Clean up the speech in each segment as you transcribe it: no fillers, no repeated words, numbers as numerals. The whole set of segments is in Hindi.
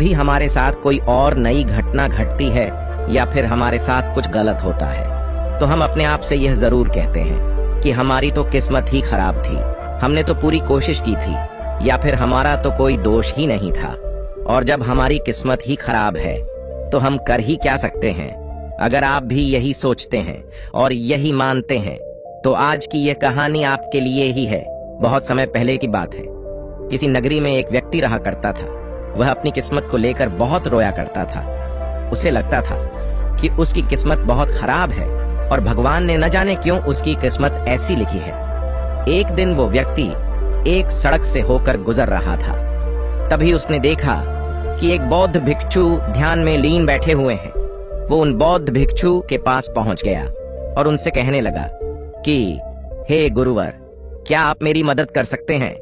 भी हमारे साथ कोई और नई घटना घटती है या फिर हमारे साथ कुछ गलत होता है तो हम अपने आप से यह जरूर कहते हैं कि हमारी तो किस्मत ही खराब थी, हमने तो पूरी कोशिश की थी, या फिर हमारा तो कोई दोष ही नहीं था। और जब हमारी किस्मत ही खराब है तो हम कर ही क्या सकते हैं। अगर आप भी यही सोचते हैं और यही मानते हैं तो आज की यह कहानी आपके लिए ही है। बहुत समय पहले की बात है। किसी नगरी में एक व्यक्ति रहा करता था। वह अपनी किस्मत को लेकर बहुत रोया करता था। उसे लगता था कि उसकी किस्मत बहुत खराब है और भगवान ने न जाने क्यों उसकी किस्मत ऐसी लिखी है। एक दिन वो व्यक्ति एक सड़क से होकर गुजर रहा था। तभी उसने देखा कि एक बौद्ध भिक्षु ध्यान में लीन बैठे हुए हैं। वो उन बौद्ध भिक्षु के पास पहुंच गया और उनसे कहने लगा कि हे गुरुवर, क्या आप मेरी मदद कर सकते हैं।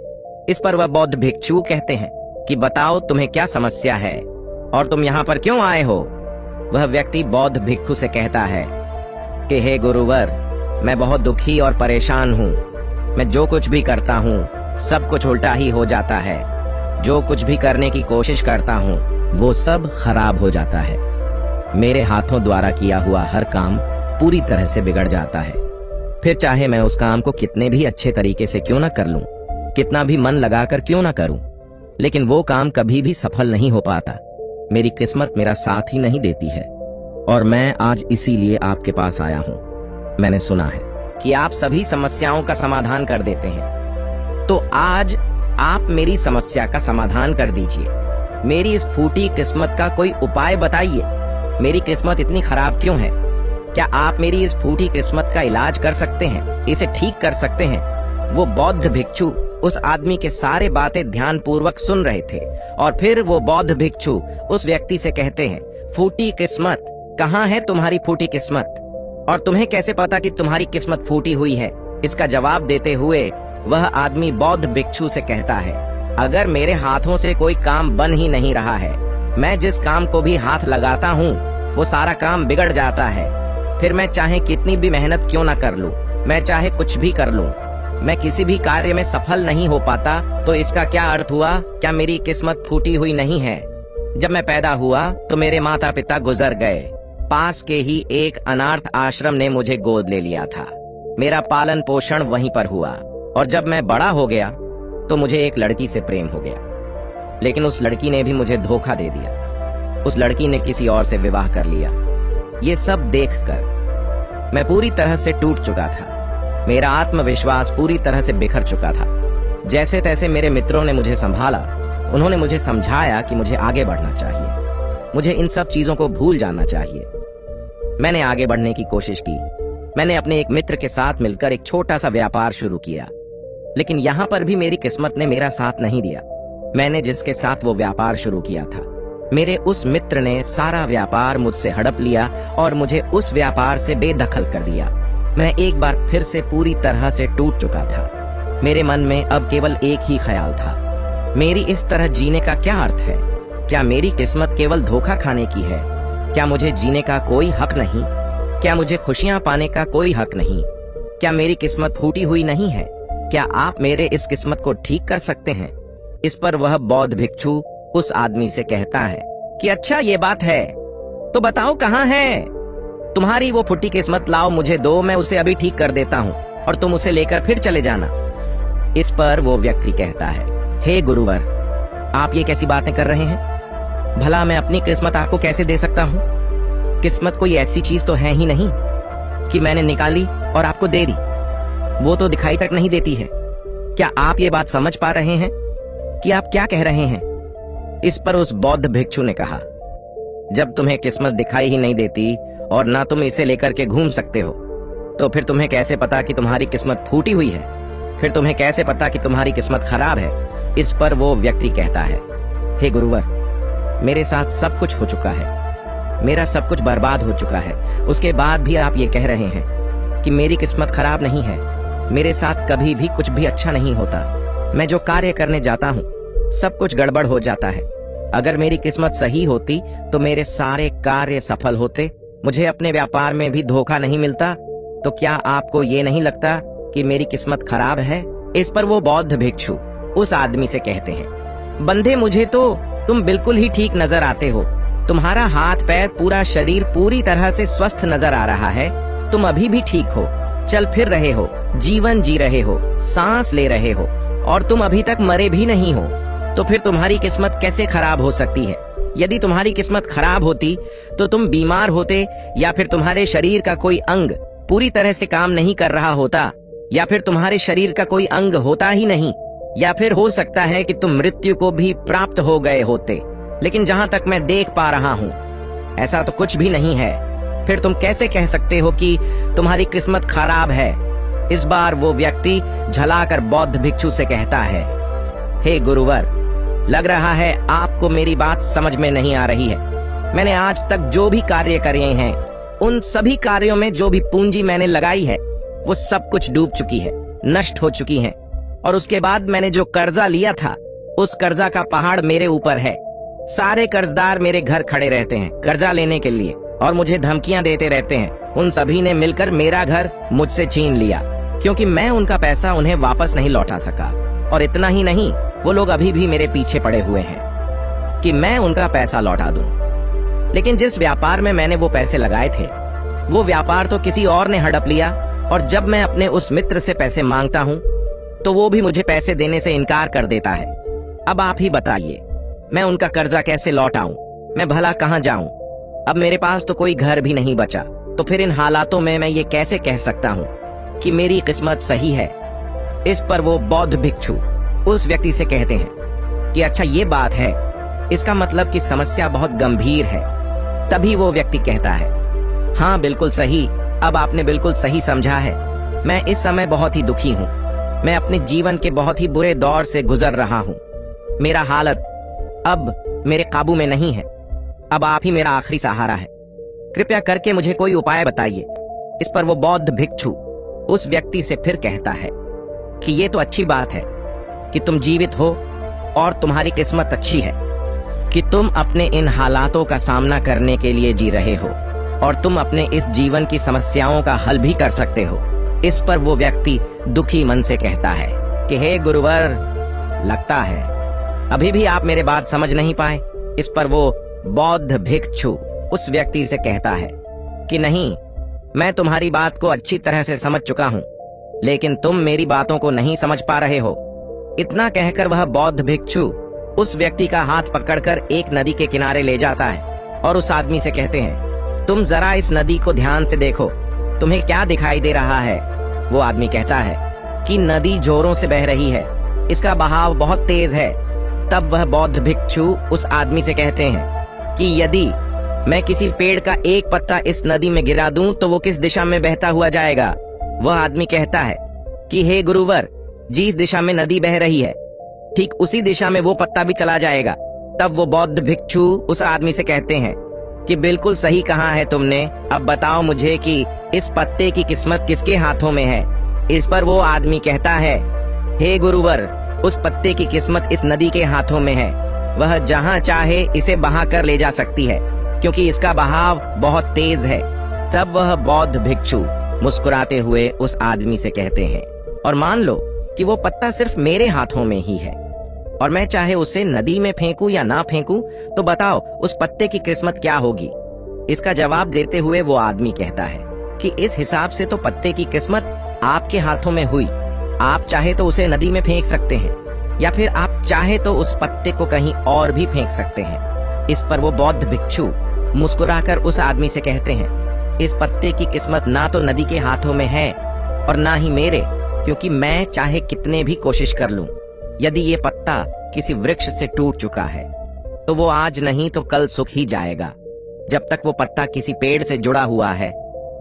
इस पर वह बौद्ध भिक्षु कहते हैं कि बताओ तुम्हें क्या समस्या है और तुम यहाँ पर क्यों आए हो। वह व्यक्ति बौद्ध भिक्षु से कहता है कि हे गुरुवर, मैं बहुत दुखी और परेशान हूँ। मैं जो कुछ भी करता हूँ सब कुछ उल्टा ही हो जाता है। जो कुछ भी करने की कोशिश करता हूँ वो सब खराब हो जाता है। मेरे हाथों द्वारा किया हुआ हर काम पूरी तरह से बिगड़ जाता है। फिर चाहे मैं उस काम को कितने भी अच्छे तरीके से क्यों ना कर लूं, कितना भी मन लगाकर क्यों ना करूं, लेकिन वो काम कभी भी सफल नहीं हो पाता। मेरी किस्मत मेरा साथ ही नहीं देती है और मैं आज इसीलिए आपके पास आया हूं। मैंने सुना है कि आप सभी समस्याओं का समाधान कर देते हैं, तो आज आप मेरी समस्या का समाधान कर दीजिए। मेरी इस फूटी किस्मत का कोई उपाय बताइए। मेरी किस्मत इतनी खराब क्यों है? क्या आप मेरी इस फूटी किस्मत का इलाज कर सकते हैं, इसे ठीक कर सकते हैं? वो बौद्ध भिक्षु उस आदमी के सारे बातें ध्यान पूर्वक सुन रहे थे और फिर वो बौद्ध भिक्षु उस व्यक्ति से कहते हैं, फूटी किस्मत, कहाँ है तुम्हारी फूटी किस्मत? और तुम्हें कैसे पता कि तुम्हारी किस्मत फूटी हुई है? इसका जवाब देते हुए वह आदमी बौद्ध भिक्षु से कहता है, अगर मेरे हाथों से कोई काम बन ही नहीं रहा है, मैं जिस काम को भी हाथ लगाता हूँ वो सारा काम बिगड़ जाता है। फिर मैं चाहे कितनी भी मेहनत क्यों ना कर लूं, मैं चाहे कुछ भी कर लूं, मैं किसी भी कार्य में सफल नहीं हो पाता। तो इसका क्या अर्थ हुआ? क्या मेरी किस्मत फूटी हुई नहीं है? जब मैं पैदा हुआ तो मेरे माता पिता गुजर गए। पास के ही एक अनाथ आश्रम ने मुझे गोद ले लिया था। मेरा पालन पोषण वहीं पर हुआ और जब मैं बड़ा हो गया तो मुझे एक लड़की से प्रेम हो गया, लेकिन उस लड़की ने भी मुझे धोखा दे दिया। उस लड़की ने किसी और से विवाह कर लिया। ये सब देखकर मैं पूरी तरह से टूट चुका था। मेरा आत्मविश्वास पूरी तरह से बिखर चुका था। जैसे तैसे मेरे मित्रों ने मुझे संभाला। उन्होंने मुझे समझाया कि मुझे आगे बढ़ना चाहिए, मुझे इन सब चीजों को भूल जाना चाहिए। मैंने आगे बढ़ने की कोशिश की। मैंने अपने एक मित्र के साथ मिलकर एक छोटा सा व्यापार शुरू किया, लेकिन यहाँ पर भी मेरी किस्मत ने मेरा साथ नहीं दिया। मैंने जिसके साथ वो व्यापार शुरू किया था, मेरे उस मित्र ने सारा व्यापार मुझसे हड़प लिया और मुझे उस व्यापार से बेदखल कर दिया। मैं एक बार फिर से पूरी तरह से टूट चुका था। मेरे मन में अब केवल एक ही ख्याल था, मेरी इस तरह जीने का क्या अर्थ है? क्या मेरी किस्मत केवल धोखा खाने की है? क्या मुझे जीने का कोई हक नहीं? क्या मुझे खुशियां पाने का कोई हक नहीं? क्या मेरी किस्मत फूटी हुई नहीं है? क्या आप मेरे इस किस्मत को ठीक कर सकते हैं? इस पर वह बौद्ध भिक्षु उस आदमी से कहता है कि अच्छा ये बात है, तो बताओ कहाँ है तुम्हारी वो फुटी किस्मत? लाओ मुझे दो, मैं उसे अभी ठीक कर देता हूँ और तुम उसे लेकर फिर चले जाना। इस पर वो व्यक्ति कहता है, हे गुरुवर, आप ये कैसी बातें कर रहे हैं? भला मैं अपनी किस्मत आपको कैसे दे सकता हूँ? किस्मत कोई ऐसी चीज तो है ही नहीं कि मैंने निकाली और आपको दे दी। वो तो दिखाई तक नहीं देती है। क्या आप ये बात समझ पा रहे हैं कि आप क्या कह रहे हैं? इस पर उस बौद्ध भिक्षु ने कहा, जब तुम्हें किस्मत दिखाई ही नहीं देती और ना तुम इसे लेकर के घूम सकते हो, तो फिर तुम्हें कैसे पता कि तुम्हारी किस्मत फूटी हुई है? फिर तुम्हें कैसे पता कि तुम्हारी किस्मत खराब है? इस पर वो व्यक्ति कहता है, हे गुरुवर, मेरे साथ सब कुछ हो चुका है, मेरा सब कुछ बर्बाद हो चुका है। उसके बाद भी आप ये कह रहे हैं कि मेरी किस्मत खराब नहीं है। मेरे साथ कभी भी कुछ भी अच्छा नहीं होता। मैं जो कार्य करने जाता हूँ सब कुछ गड़बड़ हो जाता है। अगर मेरी किस्मत सही होती तो मेरे सारे कार्य सफल होते। मुझे अपने व्यापार में भी धोखा नहीं मिलता। तो क्या आपको ये नहीं लगता कि मेरी किस्मत खराब है? इस पर वो बौद्ध भिक्षु उस आदमी से कहते हैं, बंदे मुझे तो तुम बिल्कुल ही ठीक नजर आते हो। तुम्हारा हाथ पैर पूरा शरीर पूरी तरह से स्वस्थ नजर आ रहा है। तुम अभी भी ठीक हो, चल फिर रहे हो, जीवन जी रहे हो, सांस ले रहे हो, और तुम अभी तक मरे भी नहीं हो। तो फिर तुम्हारी किस्मत कैसे खराब हो सकती है? यदि तुम्हारी किस्मत खराब होती तो तुम बीमार होते, या फिर तुम्हारे शरीर का कोई अंग पूरी तरह से काम नहीं कर रहा होता, या फिर तुम्हारे शरीर का कोई अंग होता ही नहीं, या फिर हो सकता है कि तुम मृत्यु को भी प्राप्त हो गए होते। लेकिन जहां तक मैं देख पा रहा हूं, ऐसा तो कुछ भी नहीं है। फिर तुम कैसे कह सकते हो कि तुम्हारी किस्मत खराब है? इस बार वो व्यक्ति झलाकर बौद्ध भिक्षु से कहता है, हे गुरुवर, लग रहा है आपको मेरी बात समझ में नहीं आ रही है। मैंने आज तक जो भी कार्य करे हैं, उन सभी कार्यों में जो भी पूंजी मैंने लगाई है, वो सब कुछ डूब चुकी है, नष्ट हो चुकी है। और उसके बाद मैंने जो कर्जा लिया था, उस कर्जा का पहाड़ मेरे ऊपर है। सारे कर्जदार मेरे घर खड़े रहते हैं कर्जा लेने के लिए, और मुझे धमकियां देते रहते हैं। उन सभी ने मिलकर मेरा घर मुझसे छीन लिया, क्योंकि मैं उनका पैसा उन्हें वापस नहीं लौटा सका। और इतना ही नहीं, वो लोग अभी भी मेरे पीछे पड़े हुए हैं कि मैं उनका पैसा लौटा दूं। लेकिन जिस व्यापार में मैंने वो पैसे लगाए थे, वो व्यापार तो किसी और ने हड़प लिया। और जब मैं अपने उस मित्र से पैसे मांगता हूँ, तो वो भी मुझे पैसे देने से इनकार कर देता है। अब आप ही बताइए, मैं उनका कर्जा कैसे लौटाऊं? मैं भला कहाँ जाऊं? अब मेरे पास तो कोई घर भी नहीं बचा। तो फिर इन हालातों में मैं ये कैसे कह सकता हूँ कि मेरी किस्मत सही है? इस पर वो बौद्ध भिक्षु उस व्यक्ति से कहते हैं कि अच्छा ये बात है, इसका मतलब कि समस्या बहुत गंभीर है। तभी वो व्यक्ति कहता है, हाँ बिल्कुल सही, अब आपने बिल्कुल सही समझा है। मैं इस समय बहुत ही दुखी हूँ। मैं अपने जीवन के बहुत ही बुरे दौर से गुजर रहा हूँ। मेरा हालत अब मेरे काबू में नहीं है। अब आप ही मेरा आखिरी सहारा है। कृपया करके मुझे कोई उपाय बताइए। इस पर वो बौद्ध भिक्षु उस व्यक्ति से फिर कहता है कि ये तो अच्छी बात है कि तुम जीवित हो, और तुम्हारी किस्मत अच्छी है कि तुम अपने इन हालातों का सामना करने के लिए जी रहे हो, और तुम अपने इस जीवन की समस्याओं का हल भी कर सकते हो। इस पर वो व्यक्ति दुखी मन से कहता है कि हे गुरुवर, लगता है अभी भी आप मेरे बात समझ नहीं पाए। इस पर वो बौद्ध भिक्षु उस व्यक्ति से कहता है कि नहीं, मैं तुम्हारी बात को अच्छी तरह से समझ चुका हूँ, लेकिन तुम मेरी बातों को नहीं समझ पा रहे हो। इतना कहकर वह बौद्ध भिक्षु उस व्यक्ति का हाथ पकड़कर एक नदी के किनारे ले जाता है, और उस आदमी से कहते हैं, तुम जरा इस नदी को ध्यान से देखो, तुम्हें क्या दिखाई दे रहा है? वो आदमी कहता है कि नदी जोरों से बह रही है, इसका बहाव बहुत तेज है। तब वह बौद्ध भिक्षु उस आदमी से कहते हैं कि यदि मैं किसी पेड़ का एक पत्ता इस नदी में गिरा दूं तो वो किस दिशा में बहता हुआ जाएगा? वह आदमी कहता है कि हे गुरुवर, जिस दिशा में नदी बह रही है, ठीक उसी दिशा में वो पत्ता भी चला जाएगा। तब वो बौद्ध भिक्षु उस आदमी से कहते हैं कि बिल्कुल सही कहा है तुमने। अब बताओ मुझे कि इस पत्ते की किस्मत किसके हाथों में है? इस पर वो आदमी कहता है, हे गुरुवर, उस पत्ते की किस्मत इस नदी के हाथों में है। वह जहां चाहे इसे बहा कर ले जा सकती है, क्योंकि इसका बहाव बहुत तेज है। तब वह बौद्ध भिक्षु मुस्कुराते हुए उस आदमी से कहते हैं, और मान लो कि वो पत्ता सिर्फ मेरे हाथों में ही है, और मैं चाहे उसे नदी में फेंकूं या ना फेंकूं, तो बताओ उस पत्ते की किस्मत क्या होगी? इसका जवाब देते हुए वो आदमी कहता है कि इस हिसाब से तो पत्ते की किस्मत आपके हाथों में हुई। आप चाहे तो उसे नदी में फेंक सकते हैं, या फिर आप चाहे तो उस पत्ते को कहीं और भी फेंक सकते हैं। इस पर वो बौद्ध भिक्षु मुस्कुराकर उस आदमी से कहते हैं, इस पत्ते की किस्मत ना तो नदी के हाथों में है और ना ही मेरे, क्योंकि मैं चाहे कितने भी कोशिश कर लूं, यदि ये पत्ता किसी वृक्ष से टूट चुका है तो वो आज नहीं तो कल सूख ही जाएगा। जब तक वो पत्ता किसी पेड़ से जुड़ा हुआ है,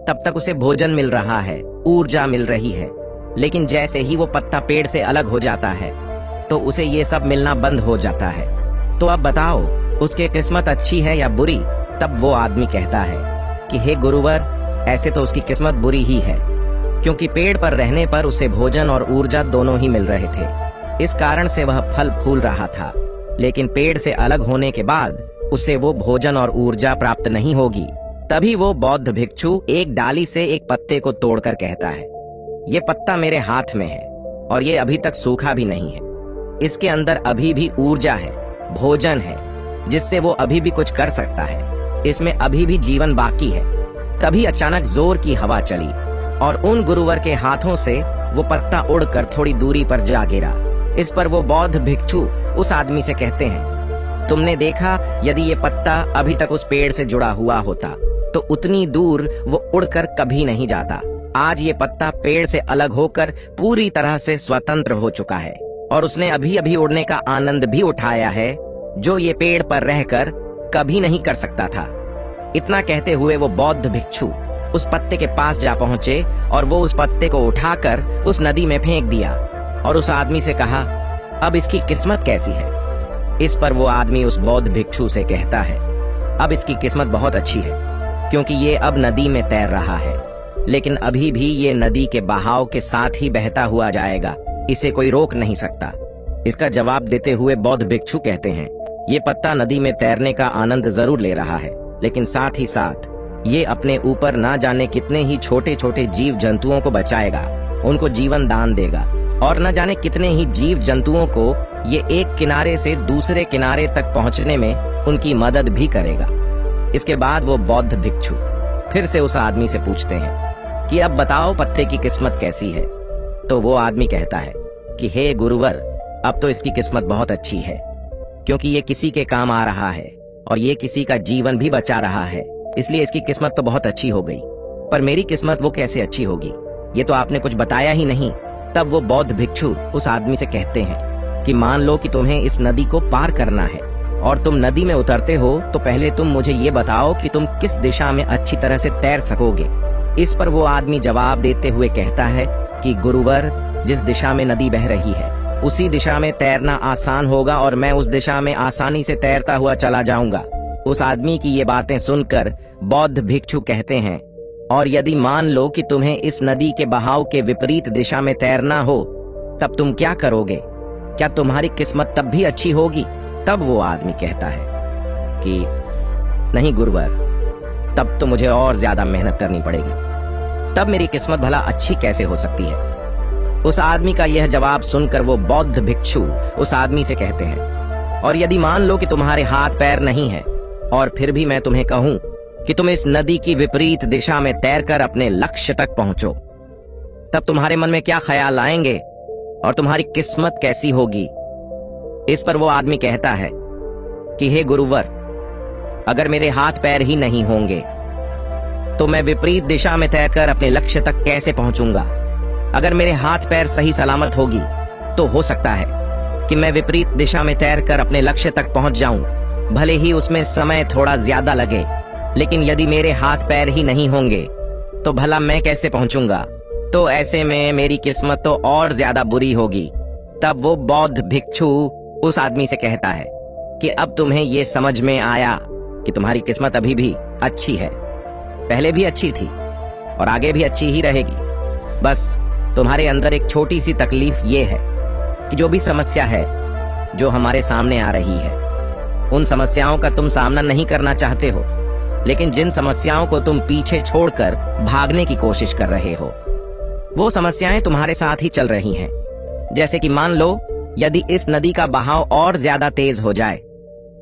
तब तक उसे भोजन मिल रहा है, ऊर्जा मिल रही है। लेकिन जैसे ही वो पत्ता पेड़ से अलग हो जाता है, तो उसे ये सब मिलना बंद हो जाता है। तो अब बताओ उसकी किस्मत अच्छी है या बुरी? तब वो आदमी कहता है कि हे गुरुवर, ऐसे तो उसकी किस्मत बुरी ही है, क्योंकि पेड़ पर रहने पर उसे भोजन और ऊर्जा दोनों ही मिल रहे थे। इस कारण से वह फल फूल रहा था, लेकिन पेड़ से अलग होने के बाद उसे वो भोजन और ऊर्जा प्राप्त नहीं होगी। तभी वो बौद्ध भिक्षु एक डाली से एक पत्ते को तोड़कर कहता है, ये पत्ता मेरे हाथ में है और ये अभी तक सूखा भी नहीं है। इसके अंदर अभी भी ऊर्जा है, भोजन है, जिससे वो अभी भी कुछ कर सकता है, इसमें अभी भी जीवन बाकी है। तभी अचानक जोर की हवा चली और उन गुरुवर के हाथों से वो पत्ता उड़कर थोड़ी दूरी पर जा गिरा। इस पर वो बौद्ध भिक्षु उस आदमी से कहते हैं, तुमने देखा, यदि ये पत्ता अभी तक उस पेड़ से जुड़ा हुआ होता तो उतनी दूर वो उड़कर कभी नहीं जाता। आज ये पत्ता पेड़ से अलग होकर पूरी तरह से स्वतंत्र हो चुका है और उसने अभी अभी उड़ने का आनंद भी उठाया है, जो ये पेड़ पर रहकर कभी नहीं कर सकता था। इतना कहते हुए वो बौद्ध भिक्षु उस पत्ते के पास जा पहुंचे और वो उस पत्ते को उठाकर उस नदी में फेंक दिया और उस आदमी से कहा, अब इसकी किस्मत कैसी है? इस पर वो आदमी उस बौद्ध भिक्षु से कहता है, अब इसकी किस्मत बहुत अच्छी है, क्योंकि ये अब नदी में तैर रहा है, लेकिन अभी भी ये नदी के बहाव के साथ ही बहता हुआ जाएगा, इसे कोई रोक नहीं सकता। इसका जवाब देते हुए बौद्ध भिक्षु कहते हैं, ये पत्ता नदी में तैरने का आनंद जरूर ले रहा है, लेकिन साथ ही साथ ये अपने ऊपर ना जाने कितने ही छोटे छोटे जीव जंतुओं को बचाएगा, उनको जीवन दान देगा और न जाने कितने ही जीव जंतुओं को ये एक किनारे से दूसरे किनारे तक पहुंचने में उनकी मदद भी करेगा। इसके बाद वो बौद्ध भिक्षु फिर से उस आदमी से पूछते हैं कि अब बताओ पत्ते की किस्मत कैसी है? तो वो आदमी कहता है कि हे गुरुवर, अब तो इसकी किस्मत बहुत अच्छी है, क्योंकि ये किसी के काम आ रहा है और ये किसी का जीवन भी बचा रहा है, इसलिए इसकी किस्मत तो बहुत अच्छी हो गई। पर मेरी किस्मत वो कैसे अच्छी होगी, ये तो आपने कुछ बताया ही नहीं। तब वो बौद्ध भिक्षु उस आदमी से कहते हैं कि मान लो कि तुम्हें इस नदी को पार करना है और तुम नदी में उतरते हो, तो पहले तुम मुझे ये बताओ कि तुम किस दिशा में अच्छी तरह से तैर सकोगे। इस पर वो आदमी जवाब देते हुए कहता है कि गुरुवर, जिस दिशा में नदी बह रही है उसी दिशा में तैरना आसान होगा और मैं उस दिशा में आसानी से तैरता हुआ चला जाऊंगा। उस आदमी की ये बातें सुनकर बौद्ध भिक्षु कहते हैं, और यदि मान लो कि तुम्हें इस नदी के बहाव के विपरीत दिशा में तैरना हो, तब तुम क्या करोगे? क्या तुम्हारी किस्मत तब भी अच्छी होगी? तब वो आदमी कहता है कि नहीं गुरुवर, तब तो मुझे और ज्यादा मेहनत करनी पड़ेगी, तब मेरी किस्मत भला अच्छी कैसे हो सकती है? उस आदमी का यह जवाब सुनकर वो बौद्ध भिक्षु उस आदमी से कहते हैं, और यदि मान लो कि तुम्हारे हाथ पैर नहीं है और फिर भी मैं तुम्हें कहूं कि तुम इस नदी की विपरीत दिशा में तैरकर अपने लक्ष्य तक पहुंचो, तब तुम्हारे मन में क्या ख्याल आएंगे और तुम्हारी किस्मत कैसी होगी? इस पर वो आदमी कहता है कि हे गुरुवर, अगर मेरे हाथ पैर ही नहीं होंगे तो मैं विपरीत दिशा में तैरकर अपने लक्ष्य तक कैसे पहुंचूंगा? अगर मेरे हाथ पैर सही सलामत होगी तो हो सकता है कि मैं विपरीत दिशा में तैरकर अपने लक्ष्य तक पहुंच जाऊं, भले ही उसमें समय थोड़ा ज्यादा लगे, लेकिन यदि मेरे हाथ पैर ही नहीं होंगे तो भला मैं कैसे पहुंचूंगा? तो ऐसे में मेरी किस्मत तो और ज्यादा बुरी होगी। तब वो बौद्ध भिक्षु उस आदमी से कहता है कि अब तुम्हें ये समझ में आया कि तुम्हारी किस्मत अभी भी अच्छी है, पहले भी अच्छी थी और आगे भी अच्छी ही रहेगी। बस तुम्हारे अंदर एक छोटी सी तकलीफ ये है कि जो भी समस्या है जो हमारे सामने आ रही है, उन समस्याओं का तुम सामना नहीं करना चाहते हो, लेकिन जिन समस्याओं को तुम पीछे छोड़कर भागने की कोशिश कर रहे हो, वो समस्याएं तुम्हारे साथ ही चल रही हैं। जैसे कि मान लो यदि इस नदी का बहाव और ज्यादा तेज हो जाए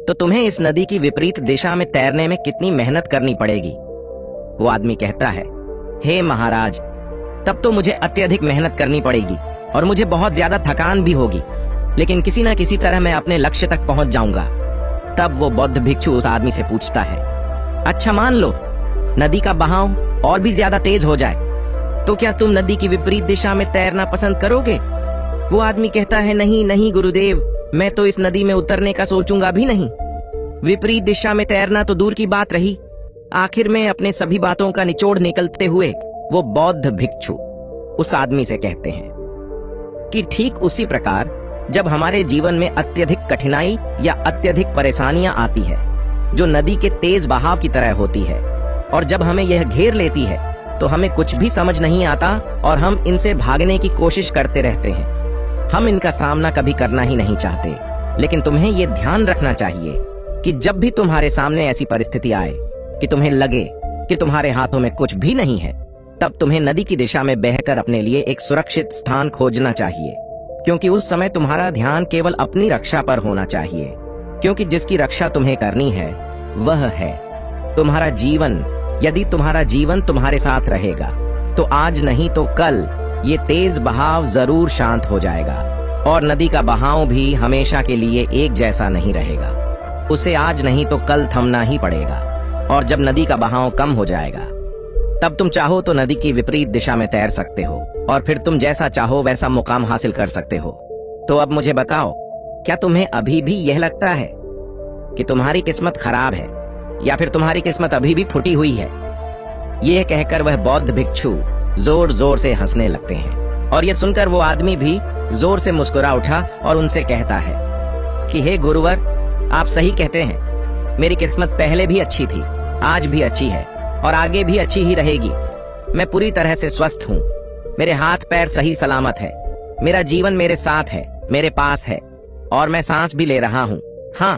तो तुम्हें इस नदी की विपरीत दिशा में तैरने में कितनी मेहनत करनी पड़ेगी। वो आदमी कहता है, हे महाराज, तब तो मुझे अत्यधिक मेहनत करनी पड़ेगी और मुझे बहुत ज्यादा थकान भी होगी, लेकिन किसी न किसी तरह मैं अपने लक्ष्य तक पहुंच जाऊंगा। तब वो बौद्ध भिक्षु उस आदमी से पूछता है, अच्छा मान लो नदी का बहाव और भी ज्यादा तेज हो जाए तो क्या तुम नदी की विपरीत दिशा में तैरना पसंद करोगे? वो आदमी कहता है, नहीं नहीं गुरुदेव, मैं तो इस नदी में उतरने का सोचूंगा भी नहीं। विपरीत दिशा में तैरना तो दूर की बात रही। आखिर में अपने सभी बातों का निचोड़ निकलते हुए वो बौद्ध भिक्षु उस आदमी से कहते हैं कि ठीक उसी प्रकार जब हमारे जीवन में अत्यधिक कठिनाई या अत्यधिक परेशानियां आती है जो नदी के तेज बहाव की तरह होती है, और जब हमें यह घेर लेती है तो हमें कुछ भी समझ नहीं आता और हम इनसे भागने की कोशिश करते रहते हैं। हम इनका सामना कभी करना ही नहीं चाहते, लेकिन तुम्हें यह ध्यान रखना चाहिए कि जब भी तुम्हारे सामने ऐसी परिस्थिति आए कि तुम्हें लगे कि तुम्हारे हाथों में कुछ भी नहीं है, तब तुम्हें नदी की दिशा में बहकर अपने लिए एक सुरक्षित स्थान खोजना चाहिए, क्योंकि उस समय तुम्हारा ध्यान केवल अपनी रक्षा पर होना चाहिए। क्योंकि जिसकी रक्षा तुम्हें करनी है वह है तुम्हारा जीवन। यदि तुम्हारा जीवन तुम्हारे साथ रहेगा तो आज नहीं तो कल ये तेज बहाव जरूर शांत हो जाएगा, और नदी का बहाव भी हमेशा के लिए एक जैसा नहीं रहेगा। उसे आज नहीं तो कल थमना ही पड़ेगा, और जब नदी का बहाव कम हो जाएगा तब तुम चाहो तो नदी की विपरीत दिशा में तैर सकते हो, और फिर तुम जैसा चाहो वैसा मुकाम हासिल कर सकते हो। तो अब मुझे बताओ, क्या तुम्हें अभी भी यह लगता है कि तुम्हारी किस्मत खराब है, या फिर तुम्हारी किस्मत अभी भी फूटी हुई है? यह कहकर वह बौद्ध भिक्षु जोर जोर से हंसने लगते हैं, और यह सुनकर वो आदमी भी जोर से मुस्कुरा उठा और उनसे कहता है कि हे गुरुवर, आप सही कहते हैं। मेरी किस्मत पहले भी अच्छी थी, आज भी अच्छी है, और आगे भी अच्छी ही रहेगी। मैं पूरी तरह से स्वस्थ हूँ, मेरे हाथ पैर सही सलामत है, मेरा जीवन मेरे साथ है, मेरे पास है, और मैं सांस भी ले रहा हूँ। हाँ,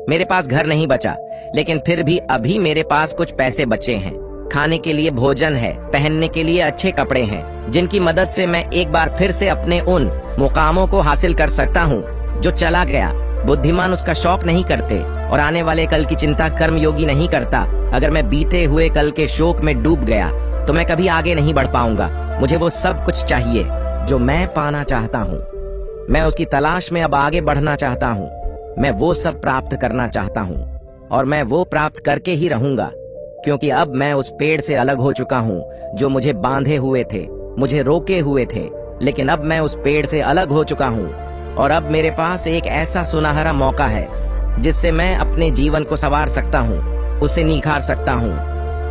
मेरे पास घर नहीं बचा, लेकिन फिर भी अभी मेरे पास कुछ पैसे बचे हैं। खाने के लिए भोजन है, पहनने के लिए अच्छे कपड़े हैं, जिनकी मदद से मैं एक बार फिर से अपने उन मुकामों को हासिल कर सकता हूँ जो चला गया। बुद्धिमान उसका शौक नहीं करते, और आने वाले कल की चिंता कर्मयोगी नहीं करता। अगर मैं बीते हुए कल के शोक में डूब गया तो मैं कभी आगे नहीं बढ़ पाऊंगा। मुझे वो सब कुछ चाहिए जो मैं पाना चाहता हूँ। मैं उसकी तलाश में अब आगे बढ़ना चाहता हूँ। मैं वो सब प्राप्त करना चाहता हूँ, और मैं वो प्राप्त करके ही रहूंगा, क्योंकि अब मैं उस पेड़ से अलग हो चुका हूँ जो मुझे बांधे हुए थे, मुझे रोके हुए थे। लेकिन अब मैं उस पेड़ से अलग हो चुका हूँ, और अब मेरे पास एक ऐसा सुनहरा मौका है जिससे मैं अपने जीवन को संवार सकता हूँ, उसे निखार सकता हूँ।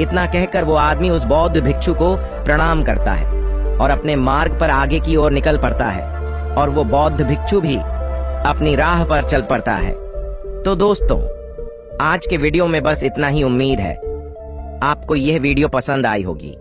इतना कहकर वो आदमी उस बौद्ध भिक्षु को प्रणाम करता है और अपने मार्ग पर आगे की ओर निकल पड़ता है, और वो बौद्ध भिक्षु भी अपनी राह पर चल पड़ता है। तो दोस्तों, आज के वीडियो में बस इतना ही। उम्मीद है आपको यह वीडियो पसंद आई होगी।